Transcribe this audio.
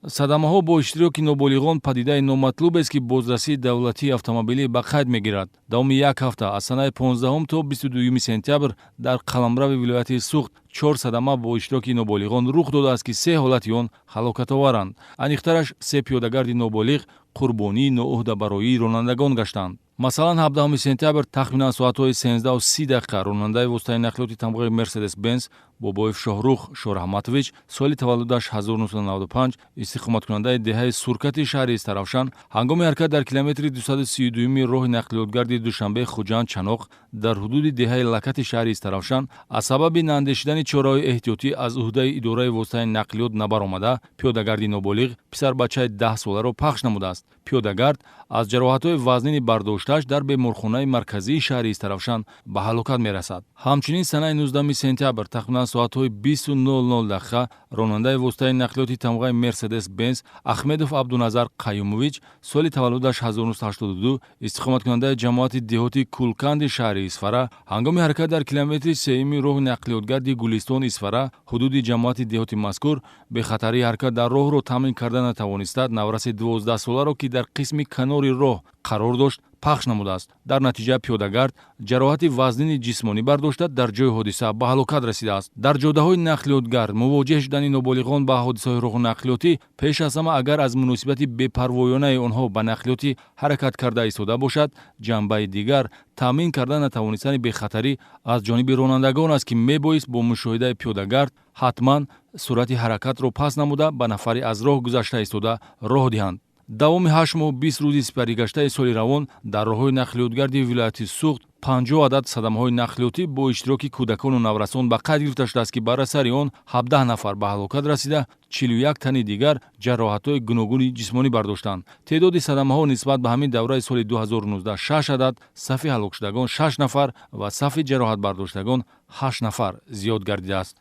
садамаҳо бо иштироки ноболиғон падидаи номатлубест, ки бозрасии давлатии автомобилӣ ба қайд мегирад. Давоми як ҳафта аз санаи 15 то 22 сентябр дар Қаламрави вилояти Суғд 4 садама бо иштироки ноболиғон рух додааст, ки 3 ҳолати он ҳалокатоваранд. Айниқтараш 3 пиёдагарди ноболиғ қурбонии ноӯҳдабароии ронандагон гаштанд. Масалан 17 сентябр тахминан соатҳои 13:30 ронандаи воситаи нақлиёти тамғои Мерседес-Бенз Бобоев Шоҳрух Шораҳматович соли таваллудаш 1995 истиқоматкунандаи деҳаи Суркати шаҳри Истаравшан ҳангоми ҳаракат дар километри 232 роҳи нақлиётгарди Душанбе Хуҷанд Чаноқ дар ҳудуди деҳаи Лакати шаҳри Истаравшан аз сабаби наандешидани чораҳои эҳтиётӣ аз уҳдаи идораи воситаи нақлиёт набаромада пиёдагарди ноболиғ писарбачаи 10 соларо пахш намудааст. Пиёдагард аз ҷароҳатҳои вазнини бардоштааш дар беморхонаи марказии шаҳри Истаравшан ба ҳалокат мерасад. Ҳамчунин санаи 19 сентябр тахминан соатҳои 20:00 ронандаи воситаи нақлиёти тамғаи Мерседес-Бенз Ахмедов Абдуназар Қаюмович соли таваллудаш 1982 истиқоматкунандаи ҷамоати деҳоти Кулканди шаҳри Исфара ҳангоми ҳаракат дар километри 3 роҳи нақлиётгарди Гулистон Исфара ҳудуди ҷамоати деҳоти мазкур бехатарии ҳаракат дар роҳро таъмин карда натавониста навраси 12 соларо, ки дар қисми канори роҳ қарор дошт, пахш намудааст. Дар натиҷа пиёдагард ҷароҳати вазнини ҷисмонӣ бардошта дар ҷои ҳодиса ба ҳалокат расидааст. Дар ҷодаҳои нақлиётгар мувоҷеҳ шудани ноболиғон ба ҳодисаҳои роҳу нақлиётӣ пеш аз ҳама агар аз муносибати бепарвоёнаи онҳо ба нақлиётӣ ҳаракат карда истода бошад, ҷанбаи дигар таъмин карда натавонистани бехатарӣ аз ҷониби ронандагон аст, ки мебоист бо мушоҳидаи пиёдагард ҳатман суръати ҳаракатро паст намуда ба нафари аз роҳ гузашта истода роҳ диҳанд. давоми 8 моҳ 20 рӯзи сипаригаштаи соли равон дар роҳҳои нақлиётгарди вилояти Суғд 50 адад садамаҳои нақлиётӣ бо иштироки кӯдакону наврасон ба қайд гирифта шудааст, ки бар асари он 17 нафар ба ҳалокат расида, 41 тани дигар ҷароҳатҳои гуногуни ҷисмонӣ бардоштанд. теъдоди садамаҳо нисбат ба ҳамин давраи соли 2019 6 адад, сафи ҳалокшудагон 6 нафар ва сафи ҷароҳатбардоштагон 8 нафар зиёд гардидааст.